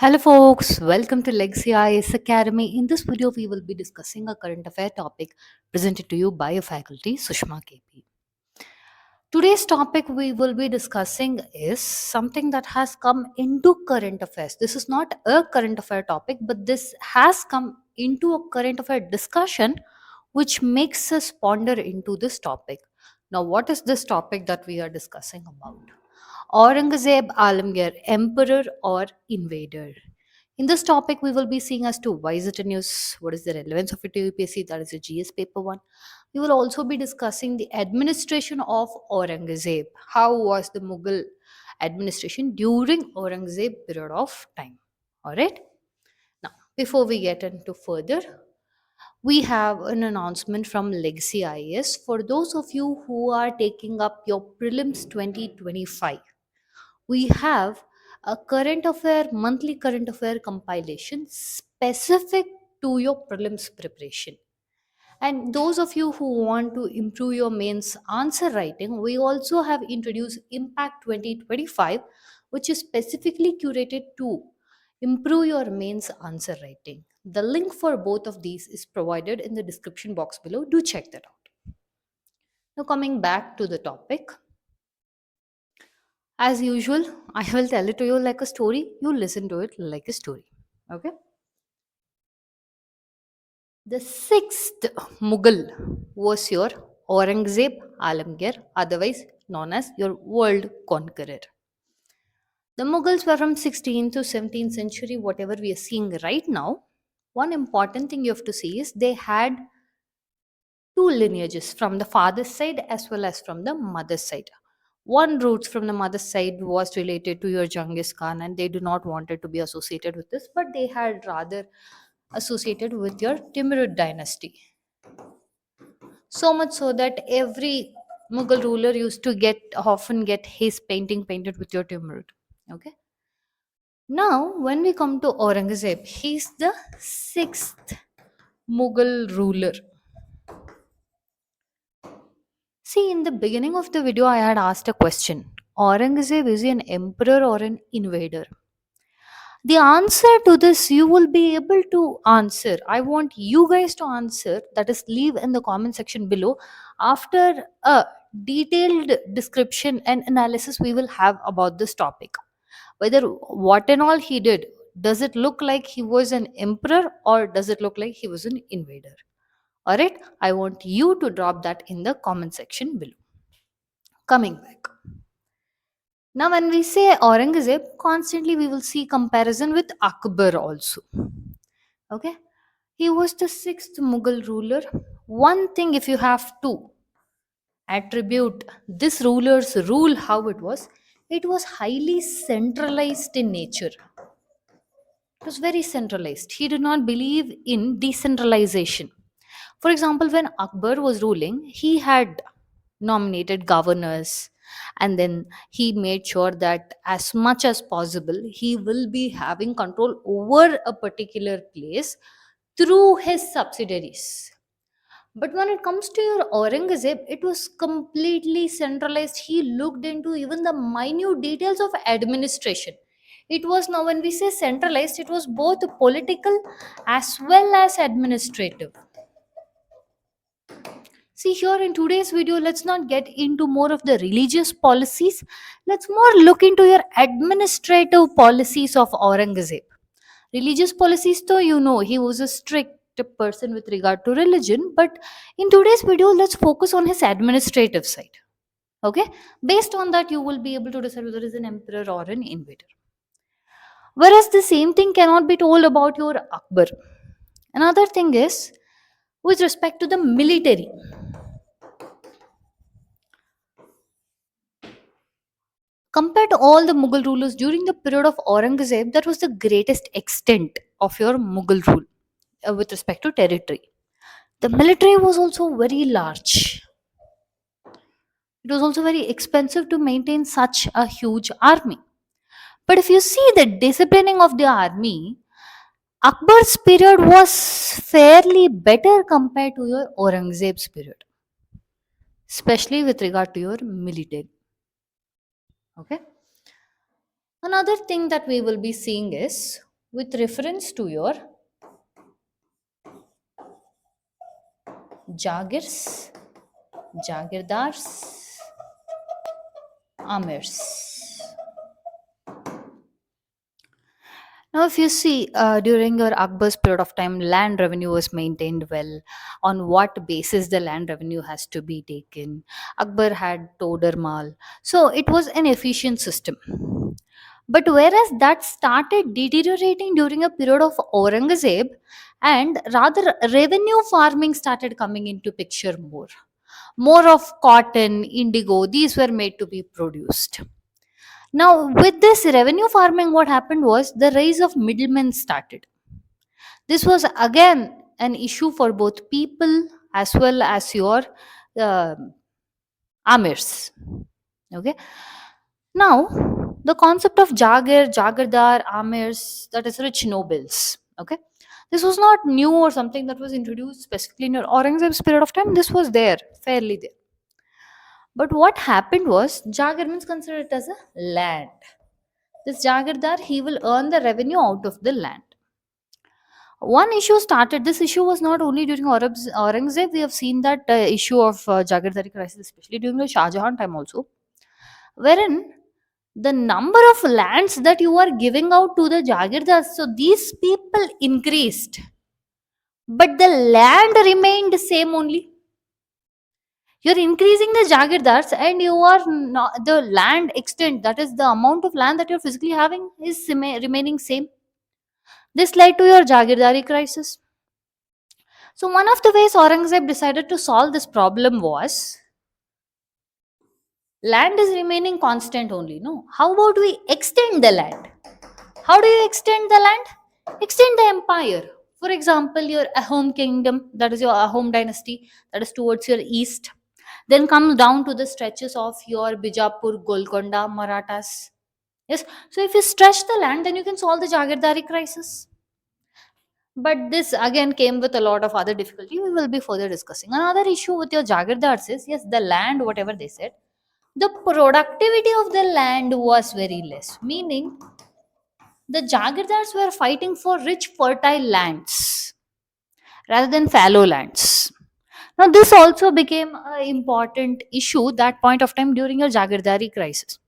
Hello folks, welcome to Legacy IAS Academy. In this video, we will be discussing a current affair topic presented to you by a faculty, Sushma KP. Today's topic we will be discussing is something that has come into current affairs. This is not a current affair topic, but this has come into a current affair discussion which makes us ponder into this topic. Now, what is this topic that we are discussing about? Aurangzeb, Alamgir, Emperor or Invader? In this topic, we will be seeing as to why is it a news, what is the relevance of it to UPSC, that is a GS paper one. We will also be discussing the administration of Aurangzeb. How was the Mughal administration during Aurangzeb period of time? Alright. Now, before we get into further, we have an announcement from Legacy IAS for those of you who are taking up your prelims 2025. We have a current affair monthly current affair compilation specific to your prelims preparation, and those of you who want to improve your mains answer writing, we also have introduced impact 2025, which is specifically curated to improve your mains answer writing. The link for both of these is provided in the description box below. Do check that out. Now, coming back to the topic, as usual, I will tell it to you like a story. You listen to it like a story. Okay. The sixth Mughal was your Aurangzeb Alamgir, otherwise known as your world conqueror. The Mughals were from 16th to 17th century, whatever we are seeing right now. One important thing you have to see is they had two lineages from the father's side as well as from the mother's side. One root from the mother's side was related to your Genghis Khan, and they do not wanted to be associated with this, but they had rather associated with your Timurid dynasty. So much so that every Mughal ruler used to often get his painting painted with your Timurid. Okay. Now, when we come to Aurangzeb, he's the sixth Mughal ruler. See, in the beginning of the video, I had asked a question. Aurangzeb, is he an emperor or an invader? The answer to this you will be able to answer. I want you guys to answer, that is, leave in the comment section below after a detailed description and analysis we will have about this topic. Whether what and all he did, does it look like he was an emperor or does it look like he was an invader? Alright, I want you to drop that in the comment section below. Coming back. Now, when we say Aurangzeb, constantly we will see comparison with Akbar also. Okay, he was the sixth Mughal ruler. One thing, if you have to attribute this ruler's rule, how it was highly centralized in nature. It was very centralized. He did not believe in decentralization. For example, when Akbar was ruling, he had nominated governors, and then he made sure that as much as possible he will be having control over a particular place through his subsidiaries. But when it comes to your Aurangzeb, it was completely centralized. He looked into even the minute details of administration. It was, now when we say centralized, it was both political as well as administrative. See, here in today's video, let's not get into more of the religious policies. Let's more look into your administrative policies of Aurangzeb. Religious policies, though, you know, he was a strict person with regard to religion. But in today's video, let's focus on his administrative side. Okay? Based on that, you will be able to decide whether he is an emperor or an invader. Whereas the same thing cannot be told about your Akbar. Another thing is with respect to the military. Compared to all the Mughal rulers during the period of Aurangzeb, that was the greatest extent of your Mughal rule with respect to territory. The military was also very large. It was also very expensive to maintain such a huge army. But if you see the disciplining of the army, Akbar's period was fairly better compared to your Aurangzeb's period, especially with regard to your military. Okay. Another thing that we will be seeing is with reference to your Jagirs, Jagirdars, Amirs. Now, if you see, during your Akbar's period of time, land revenue was maintained well. On what basis the land revenue has to be taken? Akbar had Todar Mal. So, it was an efficient system. But whereas that started deteriorating during a period of Aurangzeb, and rather revenue farming started coming into picture more. More of cotton, indigo, these were made to be produced. Now, with this revenue farming, what happened was the rise of middlemen started. This was again an issue for both people as well as your uh, amirs. Okay. Now, the concept of Jagir, Jagirdar, amirs, that is rich nobles. Okay. This was not new or something that was introduced specifically in your Aurangzeb's period of time. This was there, fairly there. But what happened was Jagir means considered as a land. This Jagirdar, he will earn the revenue out of the land. One issue started, this issue was not only during Aurangzeb, we have seen that issue of Jagirdari crisis, especially during the Shah Jahan time also, wherein the number of lands that you are giving out to the Jagirdars, so these people increased, but the land remained same only. You're increasing the Jagirdars and you are not, the land extent, that is the amount of land that you're physically having is remaining same. This led to your Jagirdari crisis. So, one of the ways Aurangzeb decided to solve this problem was land is remaining constant only. No, how about we extend the land? How do you extend the land? Extend the empire. For example, your Ahom kingdom, that is your Ahom dynasty, that is towards your east, then comes down to the stretches of your Bijapur, Golconda, Marathas. Yes, so if you stretch the land, then you can solve the Jagirdari crisis. But this again came with a lot of other difficulty. We will be further discussing. Another issue with your Jagirdars is yes, the land, whatever they said, the productivity of the land was very less. Meaning, the Jagirdars were fighting for rich, fertile lands rather than fallow lands. Now, this also became an important issue that point of time during your Jagirdari crisis.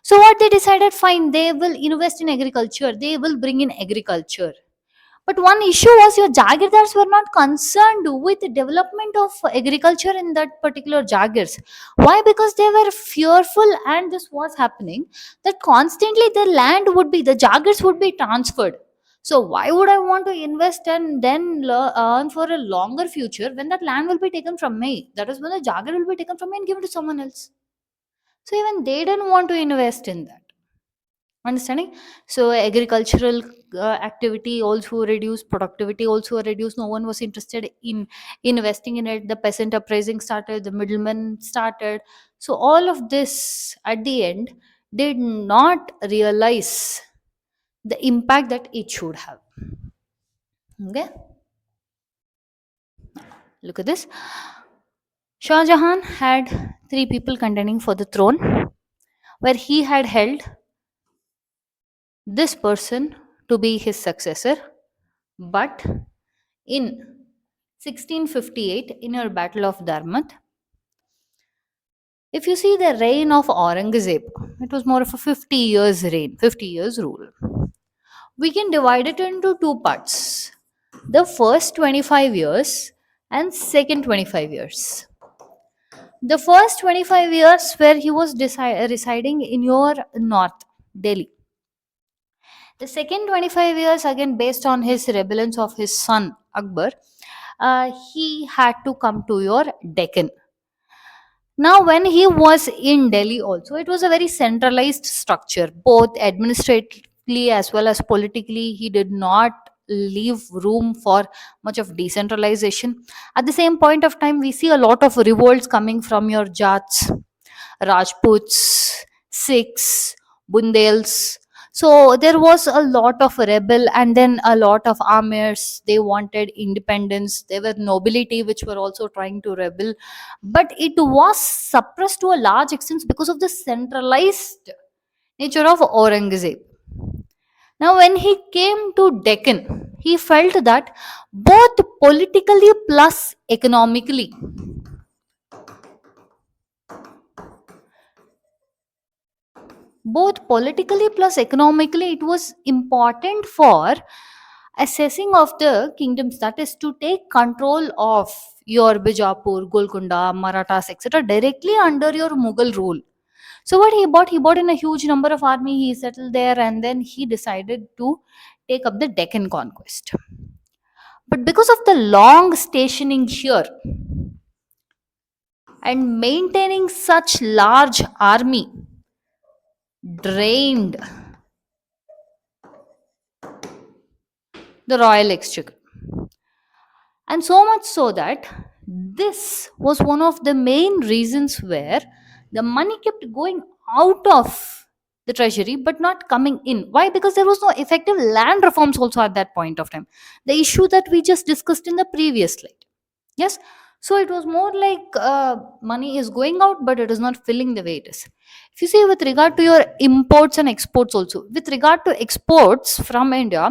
So, what they decided, fine, they will invest in agriculture, they will bring in agriculture. But one issue was your Jagirdars were not concerned with the development of agriculture in that particular Jagirs. Why? Because they were fearful, and this was happening that constantly the land would be, the Jagirs would be transferred. So, why would I want to invest and then earn for a longer future when that land will be taken from me? That is when the Jagir will be taken from me and given to someone else. So, even they didn't want to invest in that. Understanding? So agricultural activity also reduced, productivity also reduced. No one was interested in investing in it. The peasant uprising started, the middlemen started. So all of this at the end did not realize the impact that it should have. Okay, look at this. Shah Jahan had three people contending for the throne, where he had held this person to be his successor, but in 1658, in your Battle of Darmat, if you see the reign of Aurangzeb, it was more of a 50 years reign, 50 years rule. We can divide it into two parts, the first 25 years and second 25 years. The first 25 years where he was residing in your north, Delhi. The second 25 years, again based on his rebellions of his son Akbar, he had to come to your Deccan. Now, when he was in Delhi, also, it was a very centralized structure, both administratively as well as politically. He did not leave room for much of decentralization. At the same point of time, we see a lot of revolts coming from your Jats, Rajputs, Sikhs, Bundels. So there was a lot of rebel and then a lot of amirs. They wanted independence. There were nobility which were also trying to rebel, but it was suppressed to a large extent because of the centralized nature of Aurangzeb. Now when he came to Deccan, he felt that both politically plus economically, both politically plus economically, it was important for assessing of the kingdoms, that is to take control of your Bijapur, Golconda, Marathas, etc., directly under your Mughal rule. So what he bought? He bought in a huge number of army. He settled there, and then he decided to take up the Deccan conquest. But because of the long stationing here and maintaining such large army, drained the royal exchequer. And so much so that this was one of the main reasons where the money kept going out of the treasury but not coming in. Why? Because there was no effective land reforms also at that point of time. The issue that we just discussed in the previous slide. Yes. So it was more like money is going out, but it is not filling the way it is. If you see with regard to your imports and exports also, with regard to exports from India,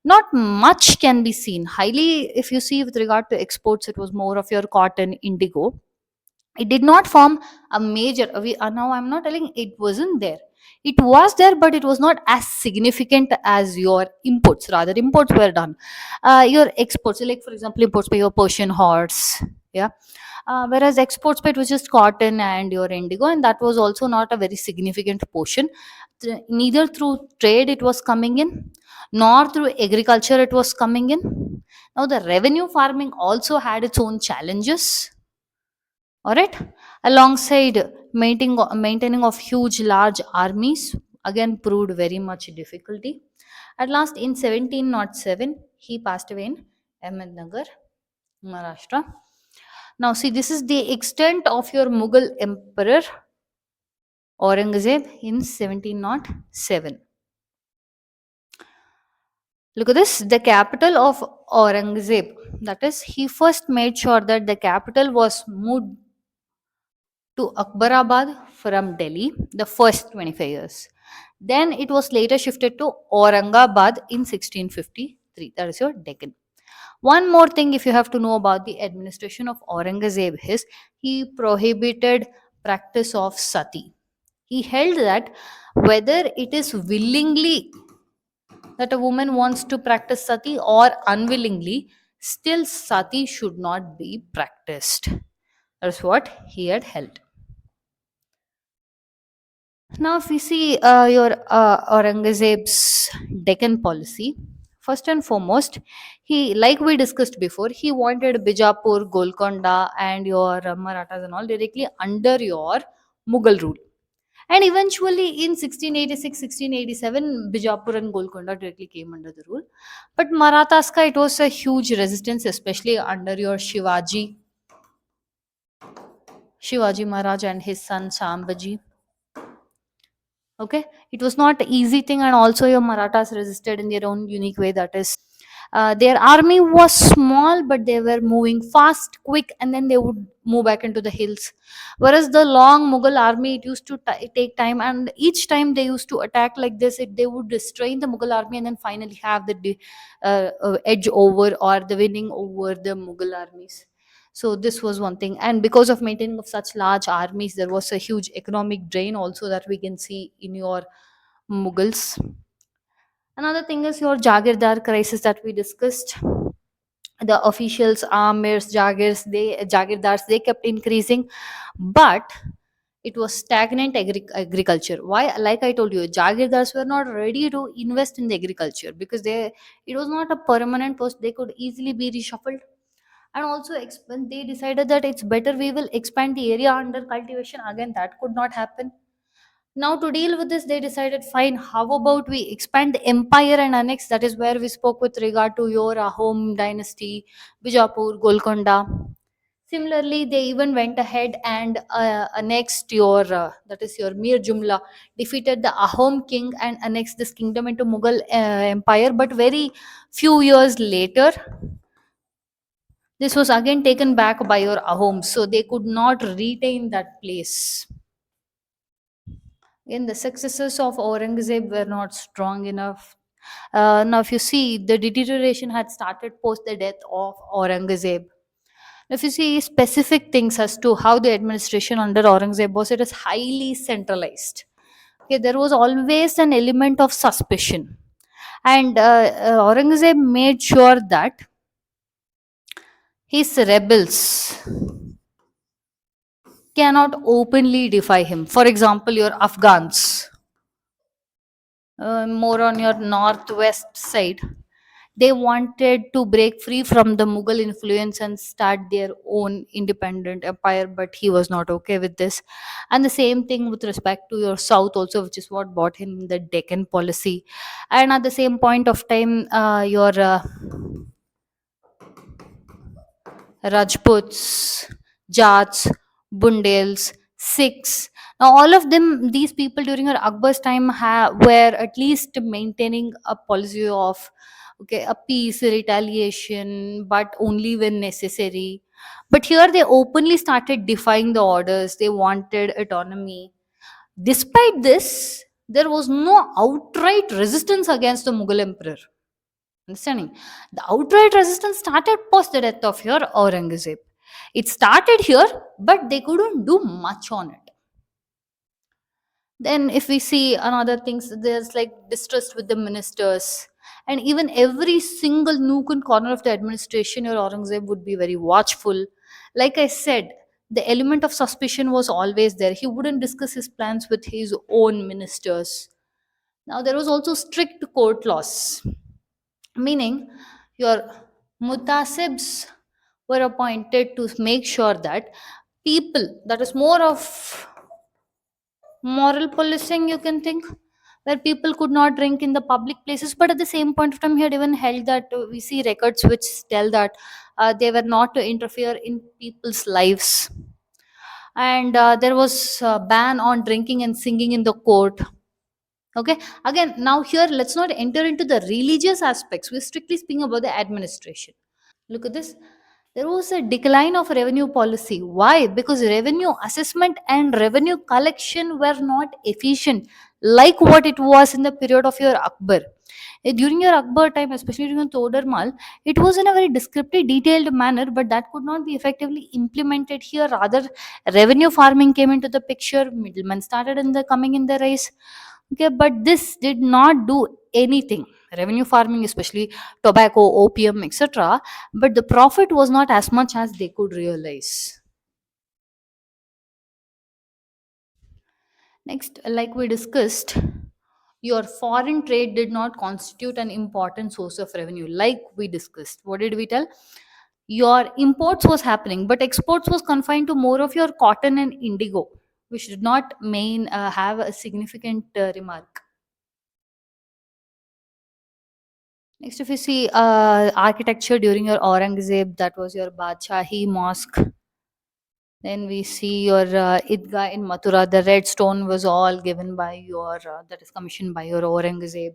not much can be seen. Highly, if you see with regard to exports, it was more of your cotton, indigo. It did not form a major. Now I'm not telling it wasn't there. It was there, but it was not as significant as your imports. Rather, imports were done. Your exports, like for example, imports by your Persian horse. Yeah. Whereas exports by it was just cotton and your indigo, and that was also not a very significant portion. Neither through trade it was coming in, nor through agriculture it was coming in. Now the revenue farming also had its own challenges. All right, alongside maintaining of huge large armies, again proved very much difficulty. At last in 1707 he passed away in Ahmednagar, Maharashtra. Now see, this is the extent of your Mughal emperor Aurangzeb in 1707. Look at this, the capital of Aurangzeb, that is he first made sure that the capital was moved to Akbarabad from Delhi the first 25 years. Then it was later shifted to Aurangabad in 1653. That is your Deccan. One more thing, if you have to know about the administration of Aurangzeb, is he prohibited practice of sati. He held that whether it is willingly that a woman wants to practice sati or unwillingly, still sati should not be practiced. That's what he had held. Now, if we see your Aurangzeb's Deccan policy, first and foremost, he, like we discussed before, he wanted Bijapur, Golconda, and your Marathas and all directly under your Mughal rule. And eventually, in 1686, 1687, Bijapur and Golconda directly came under the rule. But Marathaska, it was a huge resistance, especially under your Shivaji Maharaj and his son Sambhaji. Okay, it was not an easy thing, and also your Marathas resisted in their own unique way. That is, their army was small, but they were moving fast, quick, and then they would move back into the hills. Whereas the long Mughal army, it used to take time, and each time they used to attack like this, they would restrain the Mughal army and then finally have the edge over or the winning over the Mughal armies. So this was one thing, and because of maintaining of such large armies, there was a huge economic drain also that we can see in your Mughals. Another thing is your Jagirdar crisis that we discussed. The officials, amirs, Jagirdars, they kept increasing, but it was stagnant agriculture. Why? Like I told you, Jagirdars were not ready to invest in the agriculture because it was not a permanent post. They could easily be reshuffled, and also when they decided that it's better we will expand the area under cultivation, again that could not happen. Now to deal with this, they decided, fine, how about we expand the empire and annex? That is where we spoke with regard to your Ahom dynasty, Bijapur, Golconda. Similarly, they even went ahead and annexed your, that is your Mir Jumla, defeated the Ahom king and annexed this kingdom into Mughal empire. But very few years later, this was again taken back by your Ahoms, so they could not retain that place. Again, the successors of Aurangzeb were not strong enough. Now, if you see, the deterioration had started post the death of Aurangzeb. If you see specific things as to how the administration under Aurangzeb was, it is highly centralized. Okay, there was always an element of suspicion, and Aurangzeb made sure that his rebels cannot openly defy him. For example, your Afghans, more on your northwest side, they wanted to break free from the Mughal influence and start their own independent empire, but he was not okay with this. And the same thing with respect to your south, also, which is what brought him the Deccan policy. And at the same point of time, your Rajputs, Jats, Bundels, Sikhs. Now, all of them, these people during her Akbar's time were at least maintaining a policy of okay, a peace, retaliation, but only when necessary. But here they openly started defying the orders. They wanted autonomy. Despite this, there was no outright resistance against the Mughal emperor. Understanding? The outright resistance started post the death of your Aurangzeb. It started here, but they couldn't do much on it. Then, if we see another things, there's like distrust with the ministers, and even every single nook and corner of the administration, your Aurangzeb would be very watchful. Like I said, the element of suspicion was always there. He wouldn't discuss his plans with his own ministers. Now, there was also strict court laws, meaning your mutasibs were appointed to make sure that people, that is more of moral policing, you can think, where people could not drink in the public places, but at the same point of time, he had even held that we see records which tell that they were not to interfere in people's lives. And there was a ban on drinking and singing in the court. Okay, again, now here let's not enter into the religious aspects. We're strictly speaking about the administration. Look at this. There was a decline of revenue policy. Why? Because revenue assessment and revenue collection were not efficient like what it was in the period of your Akbar. During your Akbar time, especially during Todarmal, it was in a very descriptive, detailed manner, but that could not be effectively implemented here. Rather, revenue farming came into the picture, middlemen started in the coming in the race. Okay, but this did not do anything. Revenue farming, especially tobacco, opium, etc., but the profit was not as much as they could realize. Next, like we discussed, your foreign trade did not constitute an important source of revenue. Like we discussed, what did we tell? Your imports was happening, but exports was confined to more of your cotton and indigo, which did not main have a significant remark. Next, if you see architecture during your Aurangzeb, that was your Badshahi mosque. Then we see your Idgah in Mathura. The red stone was all given by your, that is commissioned by your Aurangzeb.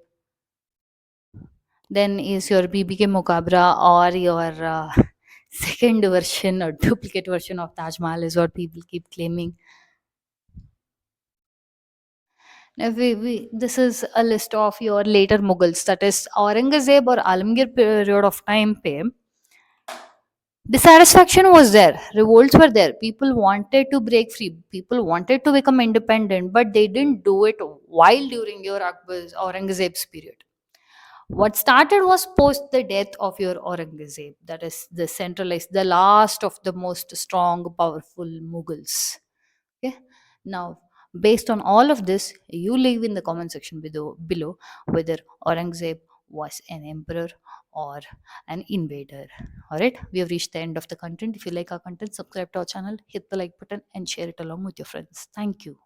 Then is your BBK Mukabra, or your second version or duplicate version of Taj Mahal is what people keep claiming. Now this is a list of your later Mughals, that is Aurangzeb or Alamgir period of time pe. Dissatisfaction was there, revolts were there, people wanted to break free, people wanted to become independent, but they didn't do it while during your Akbar's Aurangzeb's period. What started was post the death of your Aurangzeb, that is the centralized, the last of the most strong powerful Mughals. Okay, now based on all of this, you leave in the comment section below whether Aurangzeb was an emperor or an invader. All right, we have reached the end of the content. If you like our content, subscribe to our channel, hit the like button, and share it along with your friends. Thank you.